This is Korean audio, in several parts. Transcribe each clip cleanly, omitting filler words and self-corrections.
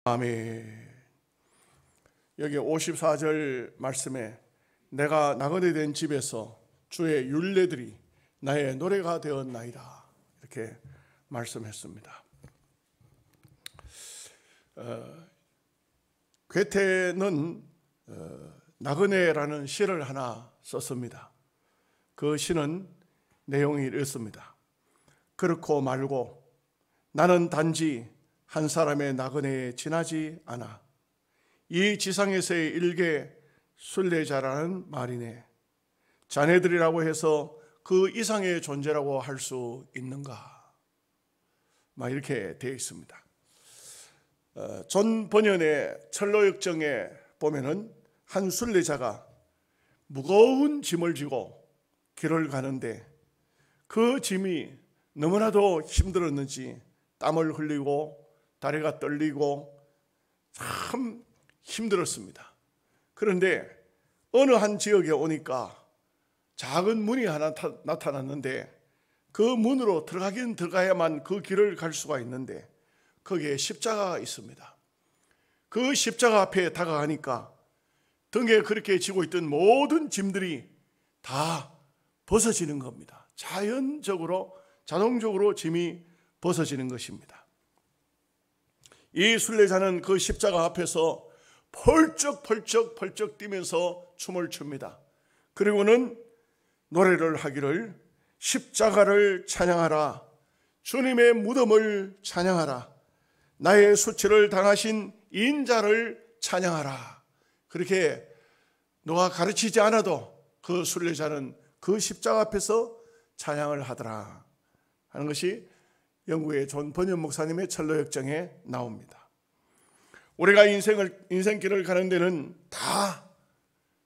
아멘. 여기 54절 말씀에 내가 나그네 된 집에서 주의 율례들이 나의 노래가 되었나이다, 이렇게 말씀했습니다. 괴테는 나그네라는 시를 하나 썼습니다. 그 시는 내용이 이렇습니다. 그렇고 말고 나는 단지 한 사람의 나그네에 지나지 않아. 이 지상에서의 일개 순례자라는 말이네. 자네들이라고 해서 그 이상의 존재라고 할 수 있는가? 막 이렇게 되어 있습니다. 존 번연의 철로역정에 보면은 한 순례자가 무거운 짐을 지고 길을 가는데 그 짐이 너무나도 힘들었는지 땀을 흘리고 다리가 떨리고 참 힘들었습니다. 그런데 어느 한 지역에 오니까 작은 문이 하나 나타났는데 그 문으로 들어가긴 들어가야만 그 길을 갈 수가 있는데 거기에 십자가가 있습니다. 그 십자가 앞에 다가가니까 등에 그렇게 지고 있던 모든 짐들이 다 벗어지는 겁니다. 자동적으로 짐이 벗어지는 것입니다. 이 순례자는 그 십자가 앞에서 펄쩍 뛰면서 춤을 춥니다. 그리고는 노래를 하기를 십자가를 찬양하라, 주님의 무덤을 찬양하라, 나의 수치를 당하신 인자를 찬양하라. 그렇게 누가 가르치지 않아도 그 순례자는 그 십자가 앞에서 찬양을 하더라 하는 것이 영국의 존 번연 목사님의 철로역정에 나옵니다. 우리가 인생길을 가는 데는 다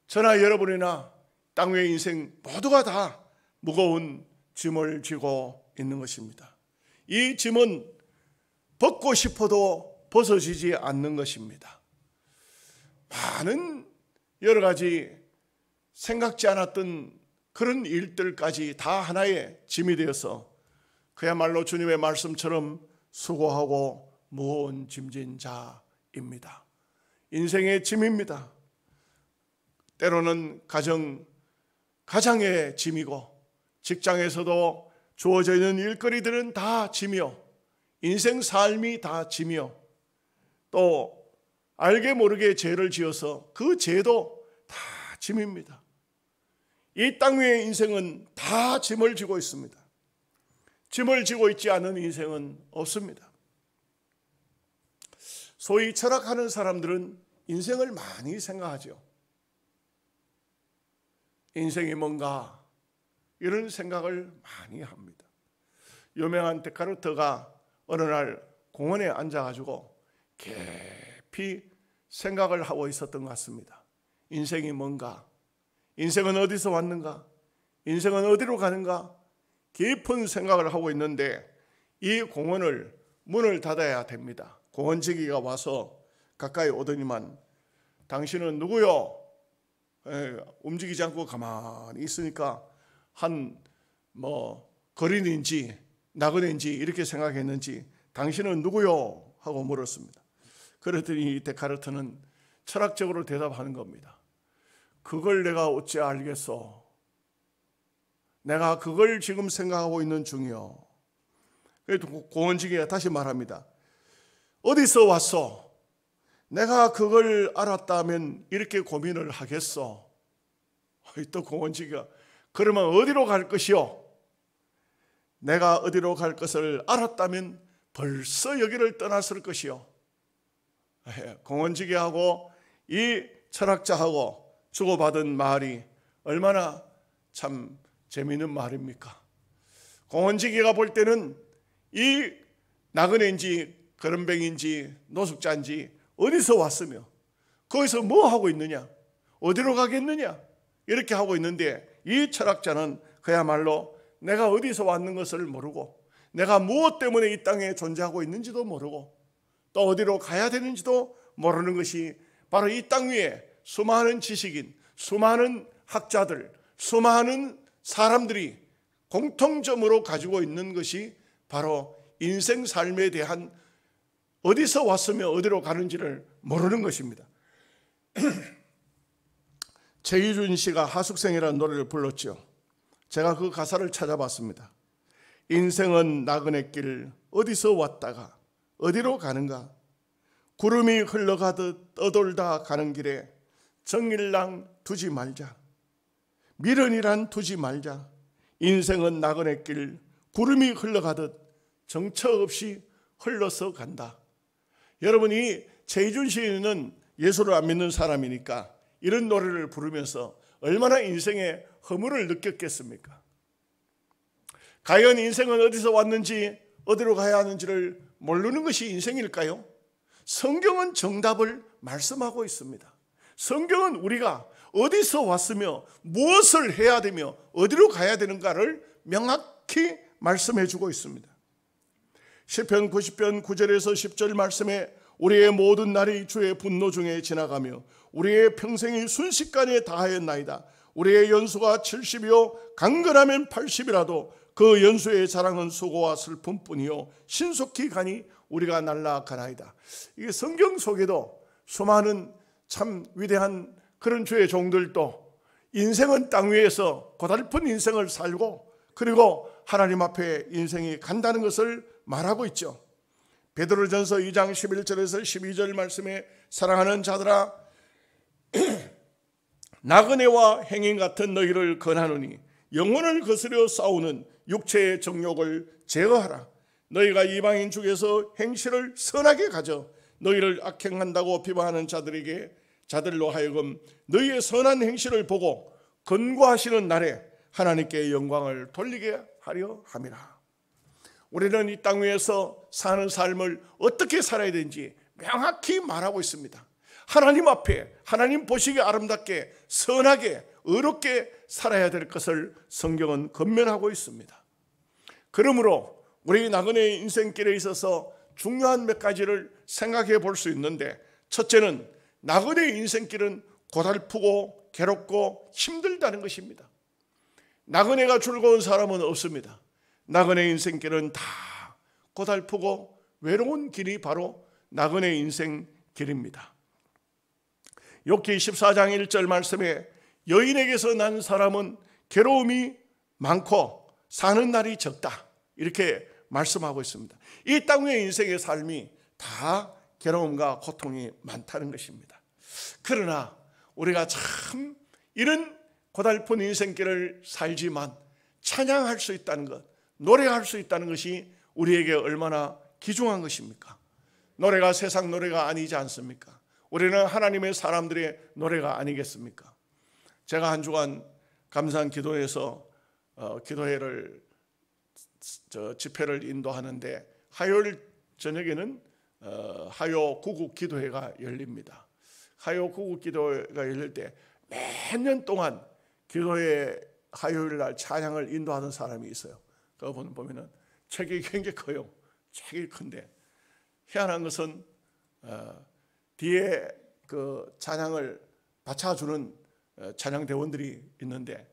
저나 여러분이나 땅 위의 인생 모두가 다 무거운 짐을 지고 있는 것입니다. 이 짐은 벗고 싶어도 벗어지지 않는 것입니다. 많은 여러 가지 생각지 않았던 그런 일들까지 다 하나의 짐이 되어서 그야말로 주님의 말씀처럼 수고하고 무거운 짐진 자입니다. 인생의 짐입니다. 때로는 가정의 짐이고 직장에서도 주어져 있는 일거리들은 다 짐이요, 인생 삶이 다 짐이요, 또 알게 모르게 죄를 지어서 그 죄도 다 짐입니다. 이 땅 위의 인생은 다 짐을 지고 있습니다. 짐을 지고 있지 않은 인생은 없습니다. 소위 철학하는 사람들은 인생을 많이 생각하죠. 인생이 뭔가 이런 생각을 많이 합니다. 유명한 데카르트가 어느 날 공원에 앉아가지고 깊이 생각을 하고 있었던 것 같습니다. 인생이 뭔가, 인생은 어디서 왔는가, 인생은 어디로 가는가, 깊은 생각을 하고 있는데 이 공원을 문을 닫아야 됩니다. 공원지기가 와서 가까이 오더니만 당신은 누구요? 움직이지 않고 가만히 있으니까 거린인지 나그네인지 이렇게 생각했는지 당신은 누구요? 하고 물었습니다. 그랬더니 데카르트는 철학적으로 대답하는 겁니다. 그걸 내가 어찌 알겠소? 내가 그걸 지금 생각하고 있는 중이요. 그래도 공원지기가 다시 말합니다. 어디서 왔소? 내가 그걸 알았다면 이렇게 고민을 하겠소? 또 공원지기가 그러면 어디로 갈 것이요? 내가 어디로 갈 것을 알았다면 벌써 여기를 떠났을 것이요. 공원지기하고 이 철학자하고 주고받은 말이 얼마나 참 재미있는 말입니까? 공원지기가 볼 때는 이 나그네인지 거름뱅인지 노숙자인지 어디서 왔으며 거기서 뭐 하고 있느냐, 어디로 가겠느냐 이렇게 하고 있는데, 이 철학자는 그야말로 내가 어디서 왔는 것을 모르고 내가 무엇 때문에 이 땅에 존재하고 있는지도 모르고 또 어디로 가야 되는지도 모르는 것이 바로 이 땅 위에 수많은 지식인, 수많은 학자들, 수많은 사람들이 공통점으로 가지고 있는 것이 바로 인생 삶에 대한 어디서 왔으며 어디로 가는지를 모르는 것입니다. 최희준 씨가 하숙생이라는 노래를 불렀죠. 제가 그 가사를 찾아봤습니다. 인생은 나그네 길 어디서 왔다가 어디로 가는가. 구름이 흘러가듯 떠돌다 가는 길에 정일랑 두지 말자. 미련이란 두지 말자. 인생은 나그네 길 구름이 흘러가듯 정처 없이 흘러서 간다. 여러분이 최희준 시인은 예수를 안 믿는 사람이니까 이런 노래를 부르면서 얼마나 인생의 허물을 느꼈겠습니까? 과연 인생은 어디서 왔는지 어디로 가야 하는지를 모르는 것이 인생일까요? 성경은 정답을 말씀하고 있습니다. 성경은 우리가 어디서 왔으며 무엇을 해야 되며 어디로 가야 되는가를 명확히 말씀해 주고 있습니다. 시편 90편 9절에서 10절 말씀에 우리의 모든 날이 주의 분노 중에 지나가며 우리의 평생이 순식간에 다하였나이다. 우리의 연수가 70이요 강건하면 80이라도 그 연수의 자랑은 수고와 슬픔뿐이요 신속히 가니 우리가 날아가나이다. 이게 성경 속에도 수많은 참 위대한 그런 주의 종들도 인생은 땅 위에서 고달픈 인생을 살고 그리고 하나님 앞에 인생이 간다는 것을 말하고 있죠. 베드로전서 2장 11절에서 12절 말씀에 사랑하는 자들아 나그네와 행인 같은 너희를 권하노니 영혼을 거스려 싸우는 육체의 정욕을 제어하라. 너희가 이방인 중에서 행실을 선하게 가져 너희를 악행한다고 비방하는 자들로 하여금 너희의 선한 행실을 보고 건고하시는 날에 하나님께 영광을 돌리게 하려 함이라. 우리는 이 땅 위에서 사는 삶을 어떻게 살아야 되는지 명확히 말하고 있습니다. 하나님 앞에 하나님 보시기에 아름답게 선하게 의롭게 살아야 될 것을 성경은 권면하고 있습니다. 그러므로 우리 나그네의 인생길에 있어서 중요한 몇 가지를 생각해 볼 수 있는데, 첫째는 나그네의 인생길은 고달프고 괴롭고 힘들다는 것입니다. 나그네가 즐거운 사람은 없습니다. 나그네 인생길은 다 고달프고 외로운 길이 바로 나그네 인생 길입니다. 욥기 14장 1절 말씀에 여인에게서 난 사람은 괴로움이 많고 사는 날이 적다, 이렇게 말씀하고 있습니다. 이 땅 위의 인생의 삶이 다 괴로움과 고통이 많다는 것입니다. 그러나 우리가 참 이런 고달픈 인생길을 살지만 찬양할 수 있다는 것, 노래할 수 있다는 것이 우리에게 얼마나 귀중한 것입니까? 노래가 세상 노래가 아니지 않습니까? 우리는 하나님의 사람들의 노래가 아니겠습니까? 제가 한 주간 감사한 기도회에서 기도회를 집회를 인도하는데 화요일 저녁에는 화요 구국 기도회가 열립니다. 화요 구국 기도회가 열릴 때 몇 년 동안 기도회 화요일 날 찬양을 인도하는 사람이 있어요. 그거 보면은 책이 굉장히 커요. 책이 큰데 희한한 것은 뒤에 그 찬양을 받쳐주는 찬양 대원들이 있는데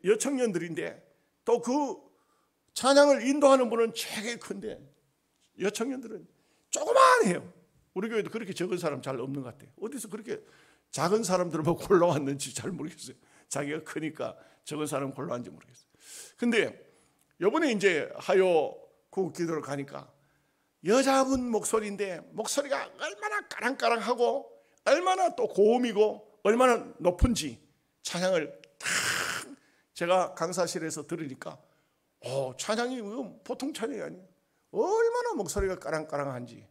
여청년들인데 또 그 찬양을 인도하는 분은 책이 큰데 여청년들은 조그만해요. 우리 교회도 그렇게 적은 사람 잘 없는 것 같아요. 어디서 그렇게 작은 사람들을 뭐 골라왔는지 잘 모르겠어요. 자기가 크니까 적은 사람 골라왔는지 모르겠어요. 근데 이번에 이제 화요 구국 기도를 가니까 여자분 목소리인데 목소리가 얼마나 까랑까랑하고 얼마나 또 고음이고 얼마나 높은지 찬양을 탁 제가 강사실에서 들으니까 찬양이 보통 찬양이 아니에요. 얼마나 목소리가 까랑까랑한지.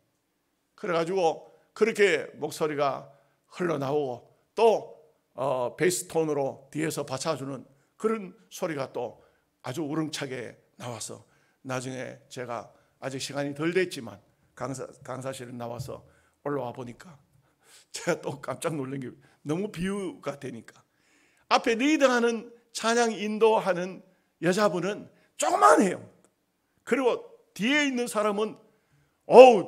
그래가지고 그렇게 목소리가 흘러나오고 또 베이스 톤으로 뒤에서 받쳐주는 그런 소리가 또 아주 우렁차게 나와서 나중에 제가 아직 시간이 덜 됐지만 강사실에 나와서 올라와 보니까 제가 또 깜짝 놀란 게 너무 비유가 되니까 앞에 리드하는 찬양 인도하는 여자분은 조그만해요. 그리고 뒤에 있는 사람은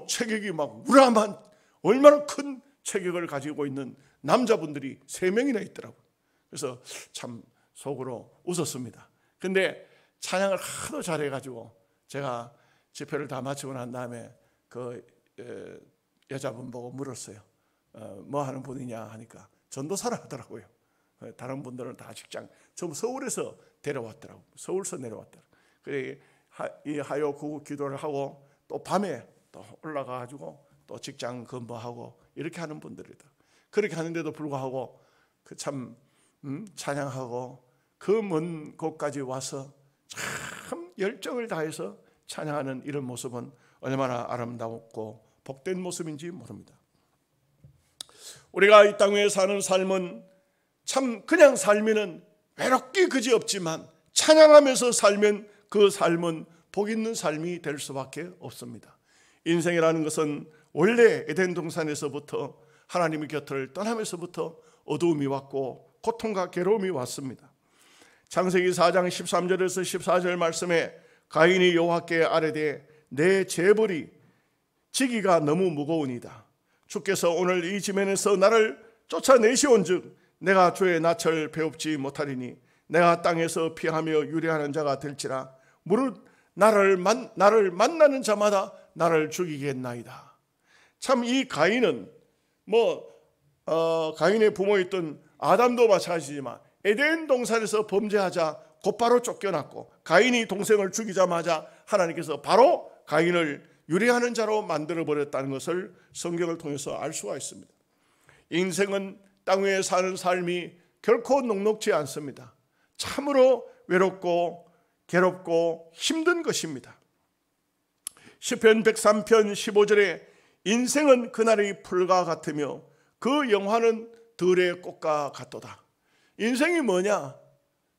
체격이 막 우람한 얼마나 큰 체격을 가지고 있는 남자분들이 3명이나 있더라고요. 그래서 참 속으로 웃었습니다. 근데 찬양을 하도 잘해가지고 제가 집회를 다 마치고 난 다음에 그 여자분 보고 물었어요. 뭐 하는 분이냐 하니까 전도사를 하더라고요. 다른 분들은 다 직장, 전부 서울에서 데려왔더라고요. 서울서 내려왔더라고요. 그래 이 하요 구국 기도를 하고 또 밤에 또 올라가가지고 또 직장 근무하고 이렇게 하는 분들이다. 그렇게 하는데도 불구하고 그 참 찬양하고 그 먼 곳까지 와서 참 열정을 다해서 찬양하는 이런 모습은 얼마나 아름답고 복된 모습인지 모릅니다. 우리가 이 땅에 사는 삶은 참 그냥 살면은 외롭기 그지없지만 찬양하면서 살면 그 삶은 복 있는 삶이 될 수밖에 없습니다. 인생이라는 것은 원래 에덴 동산에서부터 하나님의 곁을 떠나면서부터 어두움이 왔고 고통과 괴로움이 왔습니다. 창세기 4장 13절에서 14절 말씀에 가인이 여호와께 아뢰되 내 재벌이 지기가 너무 무거우니이다. 주께서 오늘 이 지면에서 나를 쫓아내시온즉 내가 주의 낯을 배웁지 못하리니 내가 땅에서 피하며 유래하는 자가 될지라 무릇 나를 만나는 자마다 나를 죽이겠나이다. 참 이 가인은 가인의 부모였던 아담도 마찬가지지만 에덴 동산에서 범죄하자 곧바로 쫓겨났고 가인이 동생을 죽이자마자 하나님께서 바로 가인을 유래하는 자로 만들어버렸다는 것을 성경을 통해서 알 수가 있습니다. 인생은 땅 위에 사는 삶이 결코 녹록지 않습니다. 참으로 외롭고 괴롭고 힘든 것입니다. 시편 103편 15절에 인생은 그날의 풀과 같으며 그 영화는 들의 꽃과 같도다. 인생이 뭐냐?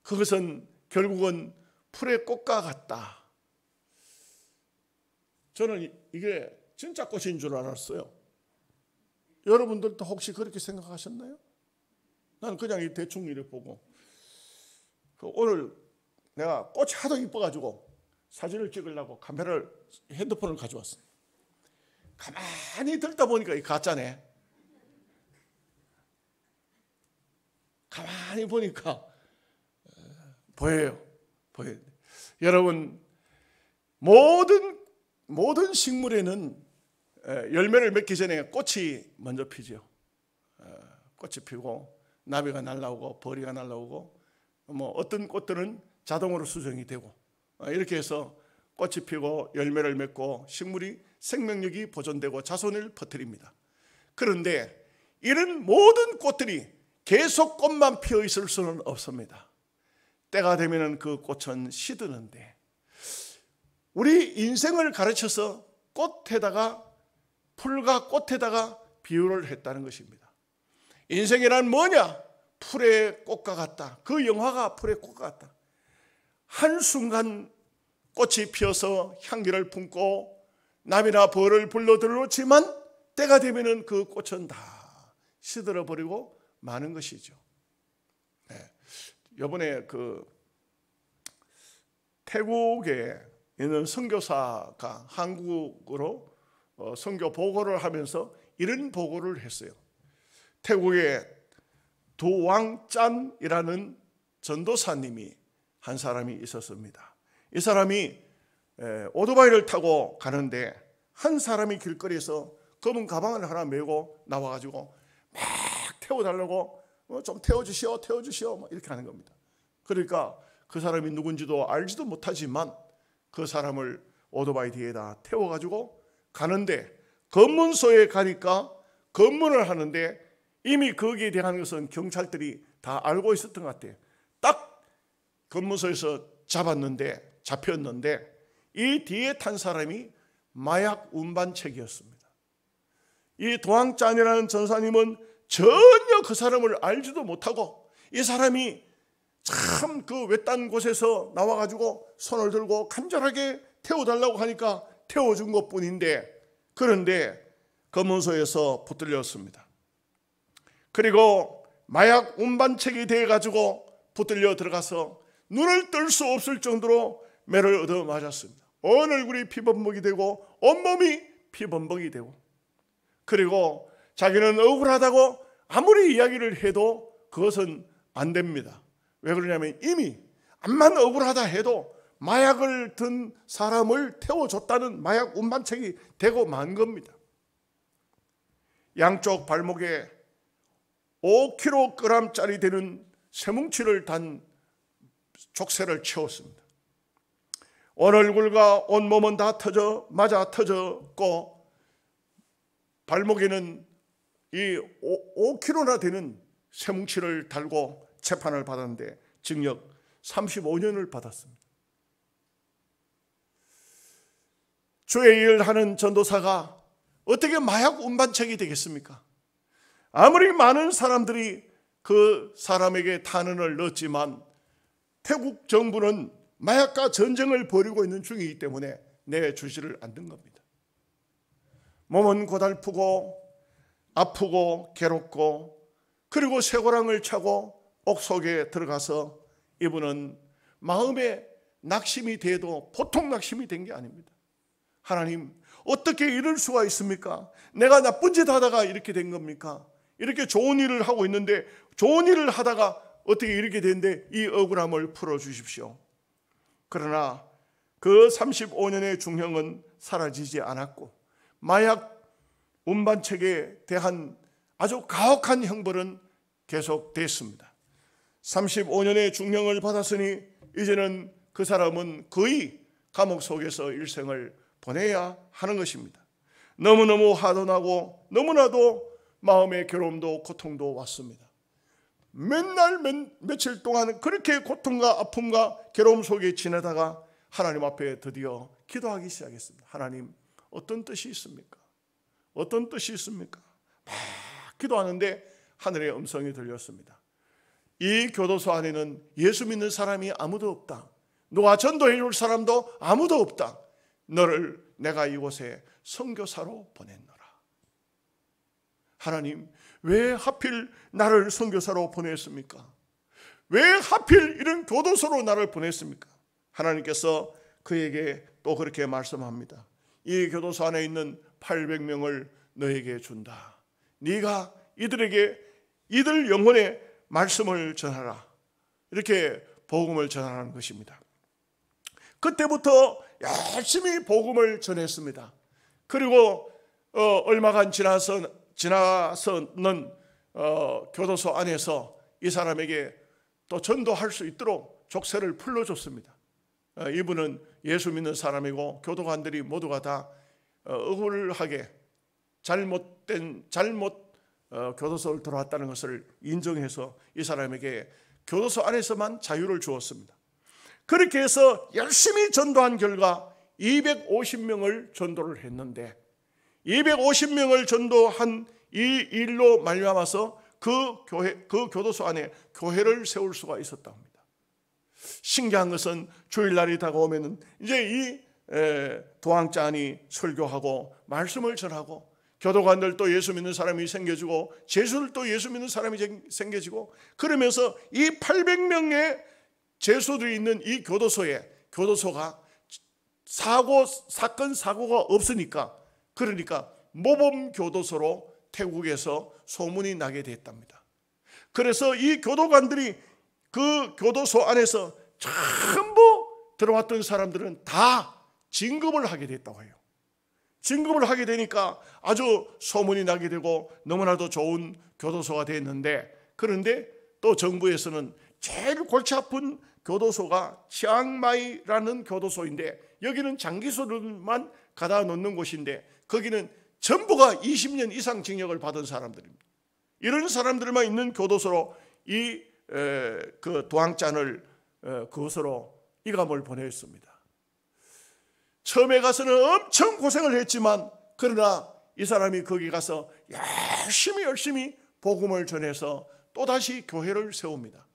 그것은 결국은 풀의 꽃과 같다. 저는 이게 진짜 꽃인 줄 알았어요. 여러분들도 혹시 그렇게 생각하셨나요? 나는 그냥 대충 이렇게 보고 오늘 내가 꽃이 하도 이뻐가지고 사진을 찍으려고 핸드폰을 가져왔어요. 가만히 들다 보니까 이 가짜네. 가만히 보니까 보여요. 여러분 모든 식물에는 열매를 맺기 전에 꽃이 먼저 피죠. 꽃이 피고 나비가 날아오고 벌이가 날아오고 어떤 꽃들은 자동으로 수정이 되고 이렇게 해서 꽃이 피고 열매를 맺고 식물이 생명력이 보존되고 자손을 퍼뜨립니다. 그런데 이런 모든 꽃들이 계속 꽃만 피어 있을 수는 없습니다. 때가 되면 그 꽃은 시드는데 우리 인생을 가르쳐서 꽃에다가 풀과 꽃에다가 비유를 했다는 것입니다. 인생이란 뭐냐? 풀의 꽃과 같다. 그 영화가 풀의 꽃과 같다. 한순간 꽃이 피어서 향기를 품고 나비나 벌을 불러들어오지만 때가 되면 그 꽃은 다 시들어버리고 마는 것이죠. 이번에 태국에 있는 선교사가 한국으로 선교 보고를 하면서 이런 보고를 했어요. 태국에 도왕짠이라는 전도사님이 한 사람이 있었습니다. 이 사람이 오토바이를 타고 가는데 한 사람이 길거리에서 검은 가방을 하나 메고 나와가지고 막 태워달라고 좀 태워주시오 이렇게 하는 겁니다. 그러니까 그 사람이 누군지도 알지도 못하지만 그 사람을 오토바이 뒤에다 태워가지고 가는데 검문소에 가니까 검문을 하는데 이미 거기에 대한 것은 경찰들이 다 알고 있었던 것 같아요. 딱 검문소에서 잡혔는데 이 뒤에 탄 사람이 마약 운반책이었습니다. 이 도왕짠이라는 전사님은 전혀 그 사람을 알지도 못하고 이 사람이 참 그 외딴 곳에서 나와가지고 손을 들고 간절하게 태워달라고 하니까 태워준 것뿐인데 그런데 검문소에서 붙들렸습니다. 그리고 마약 운반책이 돼가지고 붙들려 들어가서 눈을 뜰 수 없을 정도로 매를 얻어 맞았습니다. 온 얼굴이 피범벅이 되고 온몸이 피범벅이 되고 그리고 자기는 억울하다고 아무리 이야기를 해도 그것은 안 됩니다. 왜 그러냐면 이미 암만 억울하다 해도 마약을 든 사람을 태워줬다는 마약 운반책이 되고 만 겁니다. 양쪽 발목에 5kg짜리 되는 쇠뭉치를 단 족쇄를 채웠습니다. 온 얼굴과 온 몸은 다 맞아 터졌고, 발목에는 이 5kg나 되는 쇠뭉치를 달고 재판을 받았는데 징역 35년을 받았습니다. 주의 일을 하는 전도사가 어떻게 마약 운반책이 되겠습니까? 아무리 많은 사람들이 그 사람에게 탄원을 넣었지만 태국 정부는 마약과 전쟁을 벌이고 있는 중이기 때문에 내주지를 않는 겁니다. 몸은 고달프고 아프고 괴롭고, 그리고 쇠고랑을 차고 옥 속에 들어가서 이분은 마음에 낙심이 돼도 보통 낙심이 된 게 아닙니다. 하나님, 어떻게 이럴 수가 있습니까? 내가 나쁜 짓 하다가 이렇게 된 겁니까? 이렇게 좋은 일을 하고 있는데 좋은 일을 하다가 어떻게 이렇게 됐는데 이 억울함을 풀어주십시오. 그러나 그 35년의 중형은 사라지지 않았고, 마약 운반책에 대한 아주 가혹한 형벌은 계속됐습니다. 35년의 중형을 받았으니 이제는 그 사람은 거의 감옥 속에서 일생을 보내야 하는 것입니다. 너무너무 화도 나고 너무나도 마음의 괴로움도 고통도 왔습니다. 맨날 며칠 동안 그렇게 고통과 아픔과 괴로움 속에 지내다가 하나님 앞에 드디어 기도하기 시작했습니다. 하나님, 어떤 뜻이 있습니까? 어떤 뜻이 있습니까? 막 기도하는데 하늘의 음성이 들렸습니다. 이 교도소 안에는 예수 믿는 사람이 아무도 없다. 너와 전도해 줄 사람도 아무도 없다. 너를 내가 이곳에 선교사로 보냈노라. 하나님, 왜 하필 나를 선교사로 보냈습니까? 왜 하필 이런 교도소로 나를 보냈습니까? 하나님께서 그에게 또 그렇게 말씀합니다. 이 교도소 안에 있는 800명을 너에게 준다. 네가 이들 영혼에 말씀을 전하라. 이렇게 복음을 전하는 것입니다. 그때부터 열심히 복음을 전했습니다. 그리고 얼마간 지나서는 교도소 안에서 이 사람에게 또 전도할 수 있도록 족쇄를 풀어줬습니다. 이분은 예수 믿는 사람이고 교도관들이 모두가 다 억울하게 잘못 교도소를 들어왔다는 것을 인정해서 이 사람에게 교도소 안에서만 자유를 주었습니다. 그렇게 해서 열심히 전도한 결과 250명을 전도를 했는데, 250명을 전도한 이 일로 말미암아서 그 교도소 안에 교회를 세울 수가 있었다 합니다. 신기한 것은 주일날이 다가오면은 이제 이 도항자니 설교하고 말씀을 전하고, 교도관들도 예수 믿는 사람이 생겨지고, 제수들도 예수 믿는 사람이 생겨지고, 그러면서 이 800명의 제수들이 있는 이 교도소가 사건 사고가 없으니까, 그러니까 모범 교도소로 태국에서 소문이 나게 됐답니다. 그래서 이 교도관들이 그 교도소 안에서 전부 들어왔던 사람들은 다 진급을 하게 됐다고 해요. 진급을 하게 되니까 아주 소문이 나게 되고 너무나도 좋은 교도소가 됐는데, 그런데 또 정부에서는 제일 골치 아픈 교도소가 치앙마이라는 교도소인데, 여기는 장기소들만 가다 놓는 곳인데 거기는 전부가 20년 이상 징역을 받은 사람들입니다. 이런 사람들만 있는 교도소로 그 도항짠을 그곳으로 이감을 보냈습니다. 처음에 가서는 엄청 고생을 했지만, 그러나 이 사람이 거기 가서 열심히 복음을 전해서 또다시 교회를 세웁니다.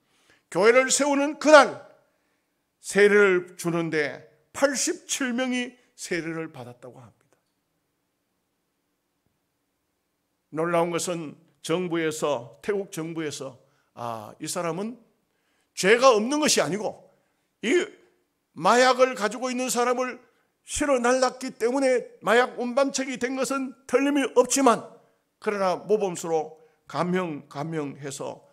교회를 세우는 그날 세례를 주는데 87명이 세례를 받았다고 합니다. 놀라운 것은 태국 정부에서 이 사람은 죄가 없는 것이 아니고 이 마약을 가지고 있는 사람을 실어 날랐기 때문에 마약 운반책이 된 것은 틀림이 없지만, 그러나 모범수로 감형해서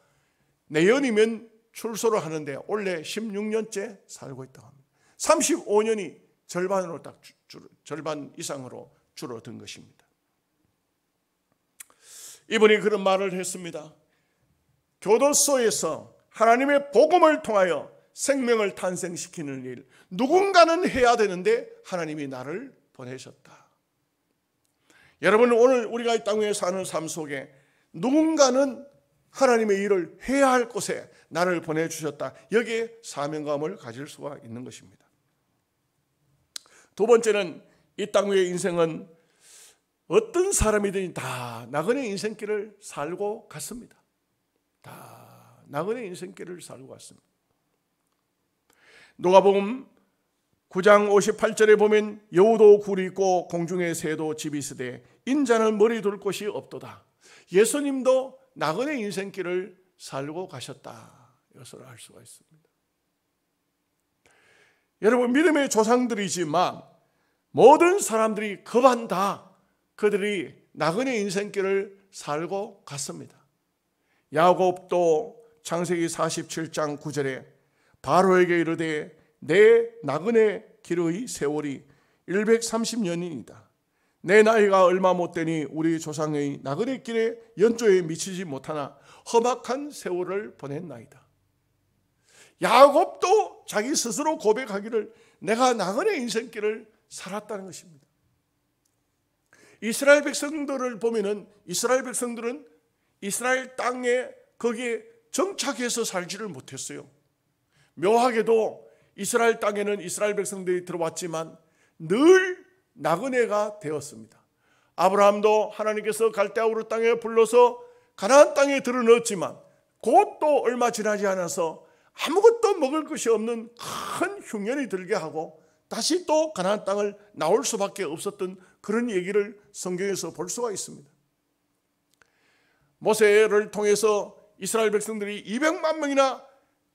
내년이면 출소를 하는데 원래 16년째 살고 있다고 합니다. 35년이 절반으로 절반 이상으로 줄어든 것입니다. 이분이 그런 말을 했습니다. 교도소에서 하나님의 복음을 통하여 생명을 탄생시키는 일, 누군가는 해야 되는데 하나님이 나를 보내셨다. 여러분, 오늘 우리가 이 땅 위에 사는 삶 속에 누군가는 하나님의 일을 해야 할 곳에 나를 보내주셨다. 여기에 사명감을 가질 수가 있는 것입니다. 두 번째는 이 땅 위의 인생은 어떤 사람이든지 다 나그네 인생길을 살고 갔습니다. 다 나그네 인생길을 살고 갔습니다. 누가복음 9장 58절에 보면 여우도 굴이 있고 공중의 새도 집이 있으되 인자는 머리 둘 곳이 없도다. 예수님도 나그네 인생길을 살고 가셨다. 이것을 알 수가 있습니다. 여러분, 믿음의 조상들이지만 모든 사람들이 거반 다 그들이 나그네 인생길을 살고 갔습니다. 야곱도 창세기 47장 9절에 바로에게 이르되 내 나그네 길의 세월이 130년이니이다. 내 나이가 얼마 못되니 우리 조상의 나그네 길에 연조에 미치지 못하나 험악한 세월을 보냈나이다. 야곱도 자기 스스로 고백하기를 내가 나그네 인생길을 살았다는 것입니다. 이스라엘 백성들을 보면은 이스라엘 백성들은 이스라엘 땅에 거기에 정착해서 살지를 못했어요. 묘하게도 이스라엘 땅에는 이스라엘 백성들이 들어왔지만 늘 나그네가 되었습니다. 아브라함도 하나님께서 갈대아우르 땅에 불러서 가나안 땅에 들어넣었지만 곧 또 얼마 지나지 않아서 아무것도 먹을 것이 없는 큰 흉년이 들게 하고 다시 또 가나안 땅을 나올 수밖에 없었던 그런 얘기를 성경에서 볼 수가 있습니다. 모세를 통해서 이스라엘 백성들이 200만 명이나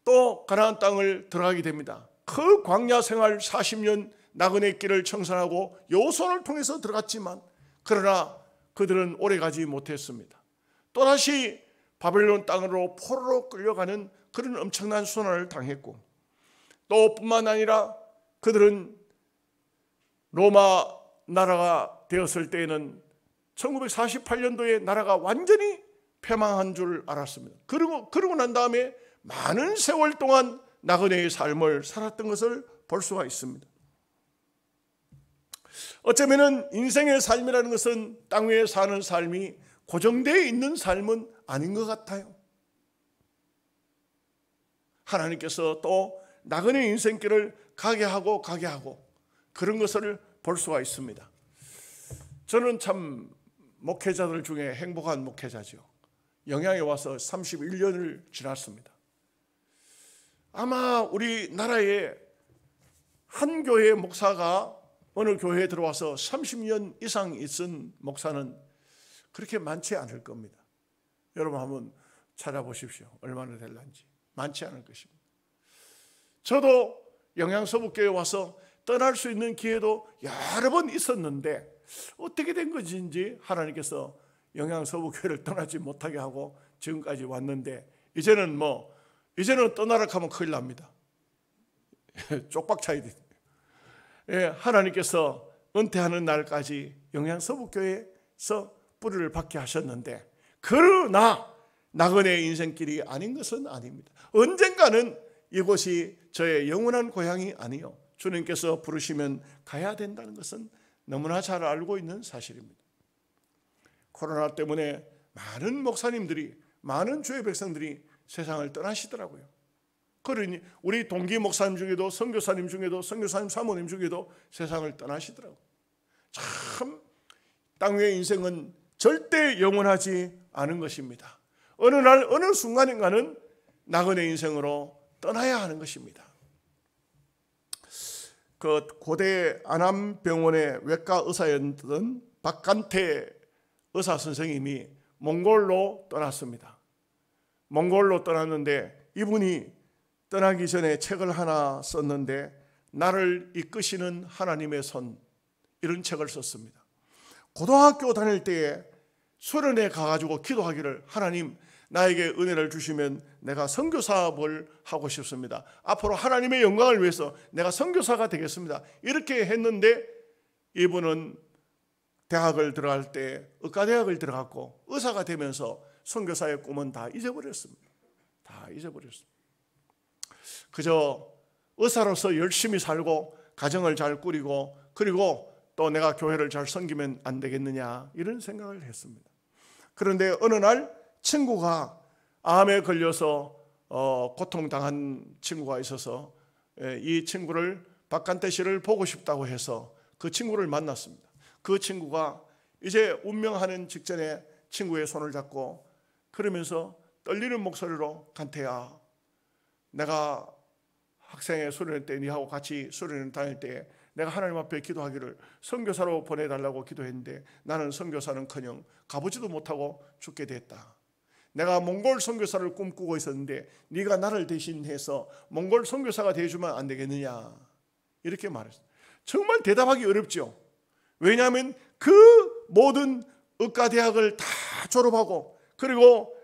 또 가나안 땅을 들어가게 됩니다. 그 광야 생활 40년 나그네 길을 청산하고 여호수아를 통해서 들어갔지만 그러나 그들은 오래가지 못했습니다. 또다시 바벨론 땅으로 포로로 끌려가는 그런 엄청난 순환을 당했고 또 뿐만 아니라 그들은 로마 나라가 되었을 때에는 1948년도에 나라가 완전히 패망한 줄 알았습니다. 그러고 난 다음에 많은 세월 동안 나그네의 삶을 살았던 것을 볼 수가 있습니다. 어쩌면 인생의 삶이라는 것은 땅 위에 사는 삶이 고정되어 있는 삶은 아닌 것 같아요. 하나님께서 또 나그네 인생길을 가게 하고 그런 것을 볼 수가 있습니다. 저는 참 목회자들 중에 행복한 목회자죠. 영양에 와서 31년을 지났습니다. 아마 우리나라에 한 교회 목사가 어느 교회에 들어와서 30년 이상 있은 목사는 그렇게 많지 않을 겁니다. 여러분 한번 찾아보십시오. 얼마나 될런지. 많지 않을 것입니다. 저도 영양서북교회에 와서 떠날 수 있는 기회도 여러 번 있었는데 어떻게 된 것인지 하나님께서 영양서북교회를 떠나지 못하게 하고 지금까지 왔는데 이제는 떠나라 하면 큰일 납니다. 쪽박 차야 돼. 하나님께서 은퇴하는 날까지 영양서북교회에서 뿌리를 박게 하셨는데 그러나 나그네 인생길이 아닌 것은 아닙니다. 언젠가는 이곳이 저의 영원한 고향이 아니요 주님께서 부르시면 가야 된다는 것은 너무나 잘 알고 있는 사실입니다. 코로나 때문에 많은 목사님들이 많은 주의 백성들이 세상을 떠나시더라고요. 그러니 우리 동기 목사님 중에도 선교사님 중에도 선교사님 사모님 중에도 세상을 떠나시더라고요. 참 땅 위의 인생은 절대 영원하지 않은 것입니다. 어느 날 어느 순간인가는 나그네 인생으로 떠나야 하는 것입니다. 그 고대 안암병원의 외과 의사였던 박간태 의사 선생님이 몽골로 떠났습니다. 몽골로 떠났는데 이분이 떠나기 전에 책을 하나 썼는데 나를 이끄시는 하나님의 손, 이런 책을 썼습니다. 고등학교 다닐 때에 수련회 가가지고 기도하기를 하나님 나에게 은혜를 주시면 내가 선교 사업을 하고 싶습니다. 앞으로 하나님의 영광을 위해서 내가 선교사가 되겠습니다. 이렇게 했는데 이분은 대학을 들어갈 때 의과대학을 들어갔고 의사가 되면서 선교사의 꿈은 다 잊어버렸습니다. 다 잊어버렸습니다. 그저 의사로서 열심히 살고 가정을 잘 꾸리고 그리고 또 내가 교회를 잘 섬기면 안 되겠느냐 이런 생각을 했습니다. 그런데 어느 날 친구가 암에 걸려서 고통당한 친구가 있어서 이 친구를 박간태 씨를 보고 싶다고 해서 그 친구를 만났습니다. 그 친구가 이제 운명하는 직전에 친구의 손을 잡고 그러면서 떨리는 목소리로 간태야, 내가 학생회 수련회 때 니하고 같이 수련회 다닐 때 내가 하나님 앞에 기도하기를 선교사로 보내달라고 기도했는데 나는 선교사는커녕 가보지도 못하고 죽게 됐다. 내가 몽골 선교사를 꿈꾸고 있었는데 네가 나를 대신해서 몽골 선교사가 되어주면 안 되겠느냐 이렇게 말했어요. 정말 대답하기 어렵죠. 왜냐하면 그 모든 의과대학을 다 졸업하고 그리고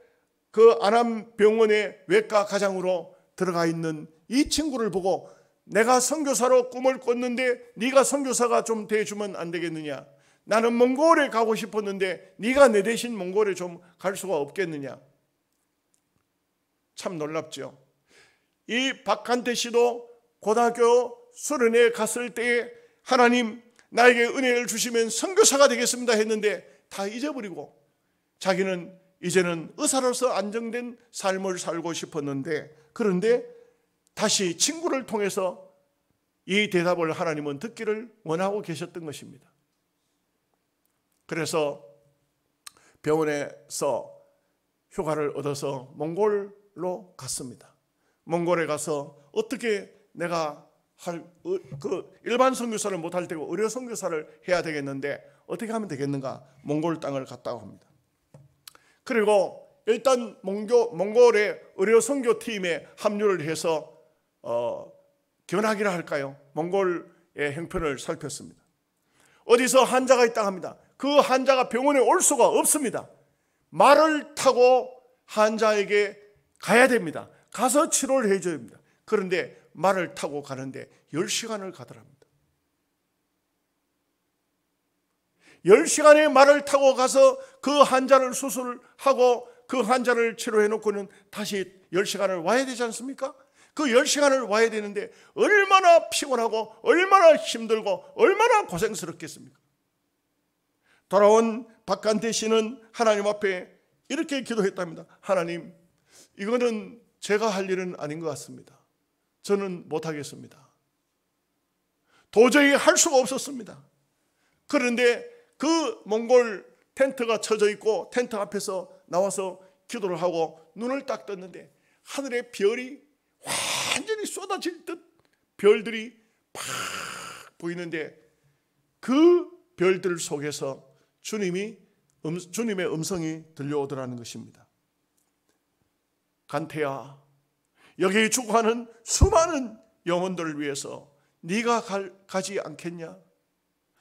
그 안암병원의 외과 과장으로 들어가 있는 이 친구를 보고 내가 선교사로 꿈을 꿨는데 네가 선교사가 좀 돼주면 안 되겠느냐, 나는 몽골에 가고 싶었는데 네가 내 대신 몽골에 좀 갈 수가 없겠느냐. 참 놀랍죠. 이 박한태 씨도 고등학교 수련회에 갔을 때에 하나님 나에게 은혜를 주시면 선교사가 되겠습니다 했는데 다 잊어버리고 자기는 이제는 의사로서 안정된 삶을 살고 싶었는데, 그런데 다시 친구를 통해서 이 대답을 하나님은 듣기를 원하고 계셨던 것입니다. 그래서 병원에서 휴가를 얻어서 몽골로 갔습니다. 몽골에 가서 어떻게 내가 일반 선교사를 못할 테고 의료 선교사를 해야 되겠는데 어떻게 하면 되겠는가, 몽골 땅을 갔다고 합니다. 그리고 일단 몽골의 의료 선교팀에 합류를 해서 견학이라 할까요? 몽골의 형편을 살폈습니다. 어디서 환자가 있다 합니다. 그 환자가 병원에 올 수가 없습니다. 말을 타고 환자에게 가야 됩니다. 가서 치료를 해줘야 합니다. 그런데 말을 타고 가는데 10시간을 가더랍니다. 10시간의 말을 타고 가서 그 환자를 수술하고 그 환자를 치료해 놓고는 다시 10시간을 와야 되지 않습니까? 그 10시간을 와야 되는데 얼마나 피곤하고 얼마나 힘들고 얼마나 고생스럽겠습니까? 돌아온 박간태 씨는 하나님 앞에 이렇게 기도했답니다. 하나님, 이거는 제가 할 일은 아닌 것 같습니다. 저는 못하겠습니다. 도저히 할 수가 없었습니다. 그런데 그 몽골 텐트가 쳐져 있고 텐트 앞에서 나와서 기도를 하고 눈을 딱 떴는데 하늘에 별이 완전히 쏟아질 듯 별들이 팍 보이는데 그 별들 속에서 주님의 음성이 들려오더라는 것입니다. 간태야, 여기 죽어가는 수많은 영혼들을 위해서 네가 가지 않겠냐?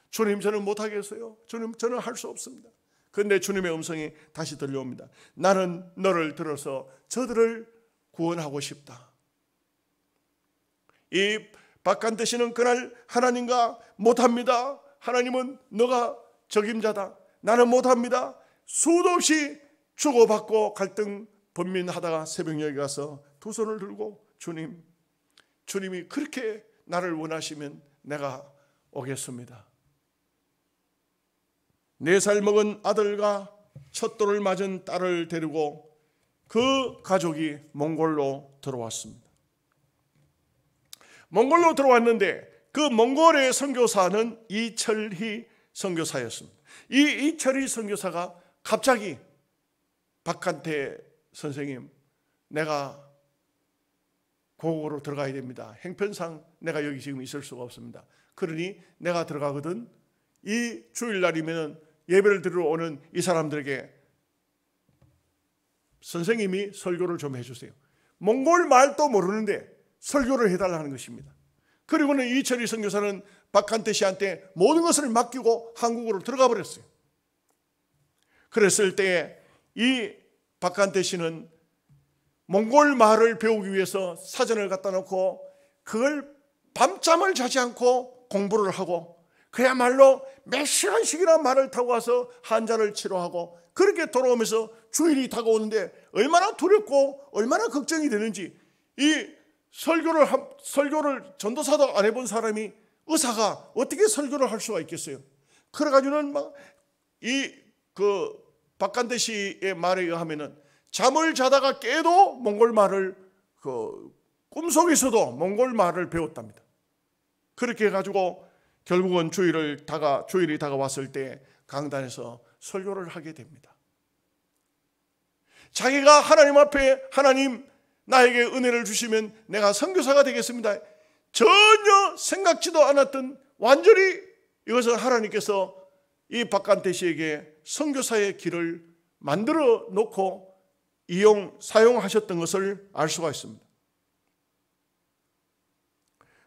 주님, 저는 못하겠어요. 주님, 저는 할 수 없습니다. 그런데 주님의 음성이 다시 들려옵니다. 나는 너를 들어서 저들을 구원하고 싶다. 이 박간태 씨는 그날 하나님과 못합니다. 하나님은 너가 적임자다. 나는 못합니다. 수도 없이 주고받고 갈등 번민하다가 새벽녘에 가서 두 손을 들고 주님이 그렇게 나를 원하시면 내가 오겠습니다. 4살 먹은 아들과 첫 돌을 맞은 딸을 데리고 그 가족이 몽골로 들어왔습니다. 몽골로 들어왔는데 그 몽골의 선교사는 이철희 선교사였습니다. 이 이철희 선교사가 갑자기 박한태 선생님, 내가 고국으로 들어가야 됩니다. 행편상 내가 여기 지금 있을 수가 없습니다. 그러니 내가 들어가거든 이 주일날이면 예배를 드리러 오는 이 사람들에게 선생님이 설교를 좀 해주세요. 몽골 말도 모르는데 설교를 해달라는 것입니다. 그리고는 이철희 선교사는 박한태 씨한테 모든 것을 맡기고 한국으로 들어가 버렸어요. 그랬을 때에 이 박간태 씨는 몽골 말을 배우기 위해서 사전을 갖다 놓고 그걸 밤잠을 자지 않고 공부를 하고 그야말로 몇 시간씩이나 말을 타고 가서 한자를 치료하고 그렇게 돌아오면서 주일이 다가오는데 얼마나 두렵고 얼마나 걱정이 되는지, 이 설교를 전도사도 안 해본 사람이 의사가 어떻게 설교를 할 수가 있겠어요? 그래가지고는 박간태 씨의 말에 의하면은 잠을 자다가 깨도 몽골 말을 꿈속에서도 몽골 말을 배웠답니다. 그렇게 해가지고 결국은 주일이 다가왔을 때 강단에서 설교를 하게 됩니다. 자기가 하나님 앞에 하나님 나에게 은혜를 주시면 내가 선교사가 되겠습니다. 전혀 생각지도 않았던, 완전히 이것은 하나님께서 이 박간태 씨에게 선교사의 길을 만들어 놓고 사용하셨던 것을 알 수가 있습니다.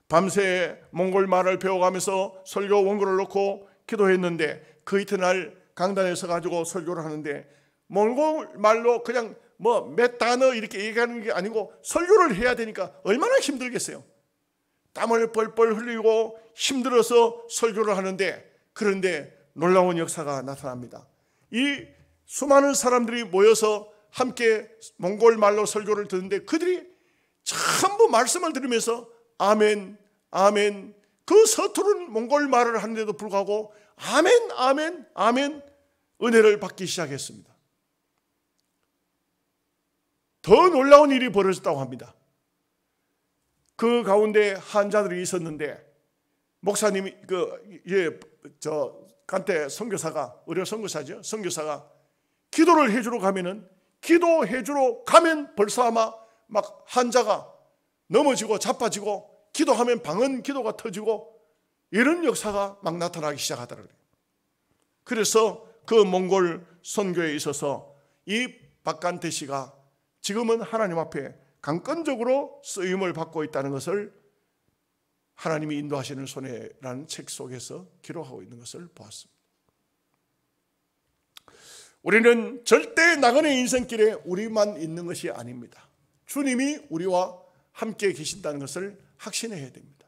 밤새 몽골 말을 배워가면서 설교 원고를 놓고 기도했는데 그 이튿날 강단에 서가지고 설교를 하는데 몽골 말로 그냥 몇 단어 이렇게 얘기하는 게 아니고 설교를 해야 되니까 얼마나 힘들겠어요. 땀을 뻘뻘 흘리고 힘들어서 설교를 하는데, 그런데 놀라운 역사가 나타납니다. 이 수많은 사람들이 모여서 함께 몽골 말로 설교를 듣는데 그들이 전부 말씀을 들으면서 아멘, 아멘, 그 서투른 몽골 말을 하는데도 불구하고 아멘, 아멘, 아멘 은혜를 받기 시작했습니다. 더 놀라운 일이 벌어졌다고 합니다. 그 가운데 한자들이 있었는데 목사님이 간태 선교사가, 의료 선교사죠, 선교사가 기도를 해주러 가면은, 기도해주러 가면 벌써 아마 막 한자가 넘어지고 자빠지고 기도하면 방언 기도가 터지고 이런 역사가 막 나타나기 시작하더라고요. 그래서 그 몽골 선교에 있어서 이 박간태 씨가 지금은 하나님 앞에 강건적으로 쓰임을 받고 있다는 것을 하나님이 인도하시는 손해라는 책 속에서 기록하고 있는 것을 보았습니다. 우리는 절대 나그네 인생길에 우리만 있는 것이 아닙니다. 주님이 우리와 함께 계신다는 것을 확신해야 됩니다.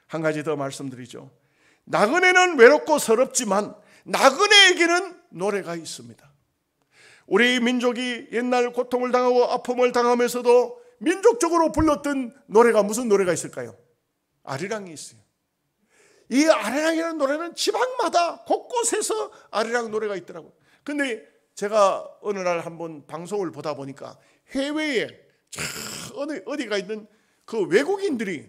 한 가지 더 말씀드리죠. 나그네는 외롭고 서럽지만 나그네에게는 노래가 있습니다. 우리 민족이 옛날 고통을 당하고 아픔을 당하면서도 민족적으로 불렀던 노래가 무슨 노래가 있을까요? 아리랑이 있어요. 이 아리랑이라는 노래는 지방마다 곳곳에서 아리랑 노래가 있더라고요. 근데 제가 어느 날 한번 방송을 보다 보니까 해외에 어디가 있는 그 외국인들이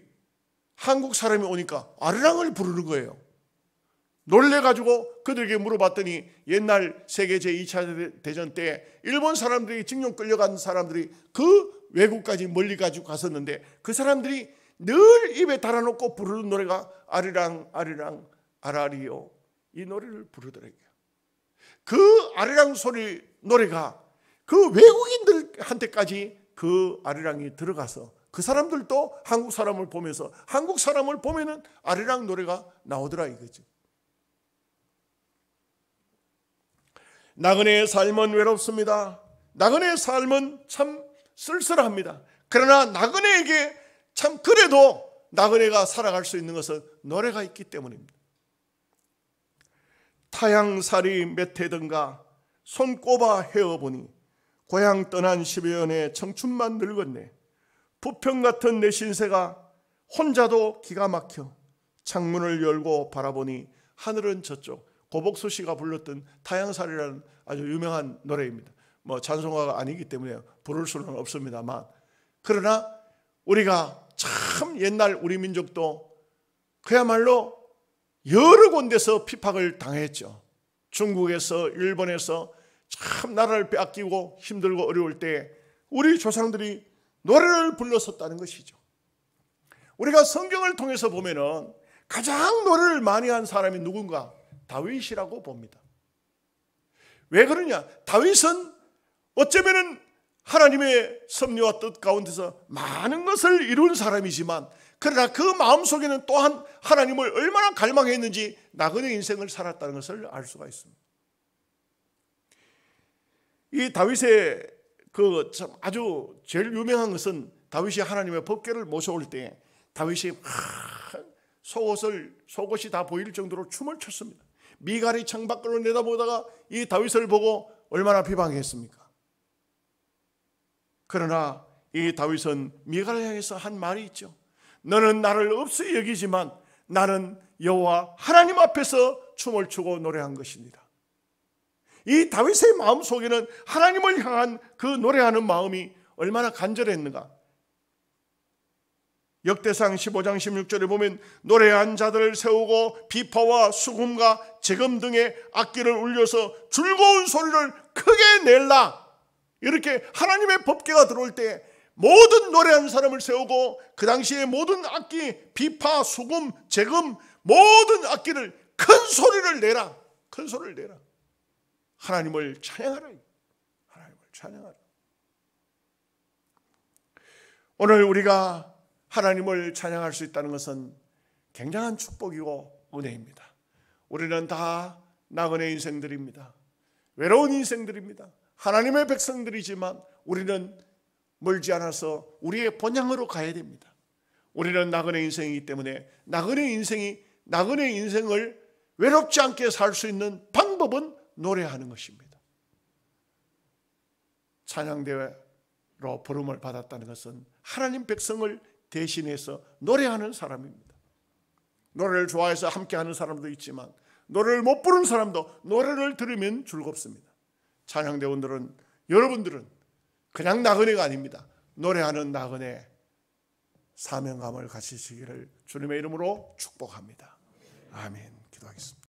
한국 사람이 오니까 아리랑을 부르는 거예요. 놀래가지고 그들에게 물어봤더니 옛날 세계 제2차 대전 때 일본 사람들이 징용 끌려간 사람들이 그 외국까지 멀리 가지고 갔었는데 그 사람들이 늘 입에 달아놓고 부르는 노래가 아리랑 아리랑 아라리요, 이 노래를 부르더라고요. 그 아리랑 소리 노래가 그 외국인들한테까지 그 아리랑이 들어가서 그 사람들도 한국 사람을 보면서 한국 사람을 보면은 아리랑 노래가 나오더라 이거죠. 나그네의 삶은 외롭습니다. 나그네의 삶은 참 쓸쓸합니다. 그러나 나그네에게 참 그래도 나그네가 살아갈 수 있는 것은 노래가 있기 때문입니다. 타향살이 몇 해든가 손꼽아 헤어보니 고향 떠난 10여 년의 청춘만 늙었네. 부평 같은 내 신세가 혼자도 기가 막혀 창문을 열고 바라보니 하늘은 저쪽. 고복수 씨가 불렀던 타향살이라는 아주 유명한 노래입니다. 찬송가가 아니기 때문에 부를 수는 없습니다만, 그러나 우리가 참 옛날 우리 민족도 그야말로 여러 군데서 핍박을 당했죠. 중국에서, 일본에서 참 나라를 빼앗기고 힘들고 어려울 때 우리 조상들이 노래를 불렀었다는 것이죠. 우리가 성경을 통해서 보면은 가장 노래를 많이 한 사람이 누군가? 다윗이라고 봅니다. 왜 그러냐? 다윗은 어쩌면은 하나님의 섭리와 뜻 가운데서 많은 것을 이룬 사람이지만, 그러나 그 마음속에는 또한 하나님을 얼마나 갈망했는지 나그네 인생을 살았다는 것을 알 수가 있습니다. 이 다윗의 그 참 아주 제일 유명한 것은 다윗이 하나님의 법궤를 모셔올 때 다윗이 속옷이 다 보일 정도로 춤을 췄습니다. 미갈이 창밖으로 내다보다가 이 다윗을 보고 얼마나 비방했습니까? 그러나 이 다윗은 미갈을 향해서 한 말이 있죠. 너는 나를 없이 여기지만 나는 여호와 하나님 앞에서 춤을 추고 노래한 것입니다. 이 다윗의 마음속에는 하나님을 향한 그 노래하는 마음이 얼마나 간절했는가. 역대상 15장 16절에 보면 노래한 자들을 세우고 비파와 수금과 재금 등의 악기를 울려서 즐거운 소리를 크게 낼라. 이렇게 하나님의 법궤가 들어올 때 모든 노래하는 사람을 세우고 그 당시에 모든 악기, 비파, 수금, 재금 모든 악기를 큰 소리를 내라. 큰 소리를 내라. 하나님을 찬양하라. 하나님을 찬양하라. 오늘 우리가 하나님을 찬양할 수 있다는 것은 굉장한 축복이고 은혜입니다. 우리는 다 나그네 인생들입니다. 외로운 인생들입니다. 하나님의 백성들이지만 우리는 멀지 않아서 우리의 본향으로 가야 됩니다. 우리는 나그네 인생이기 때문에 나그네 인생을 외롭지 않게 살 수 있는 방법은 노래하는 것입니다. 찬양대회로 부름을 받았다는 것은 하나님 백성을 대신해서 노래하는 사람입니다. 노래를 좋아해서 함께하는 사람도 있지만 노래를 못 부르는 사람도 노래를 들으면 즐겁습니다. 찬양대원들은 여러분들은 그냥 나그네가 아닙니다. 노래하는 나그네 사명감을 가지시기를 주님의 이름으로 축복합니다. 아멘. 기도하겠습니다.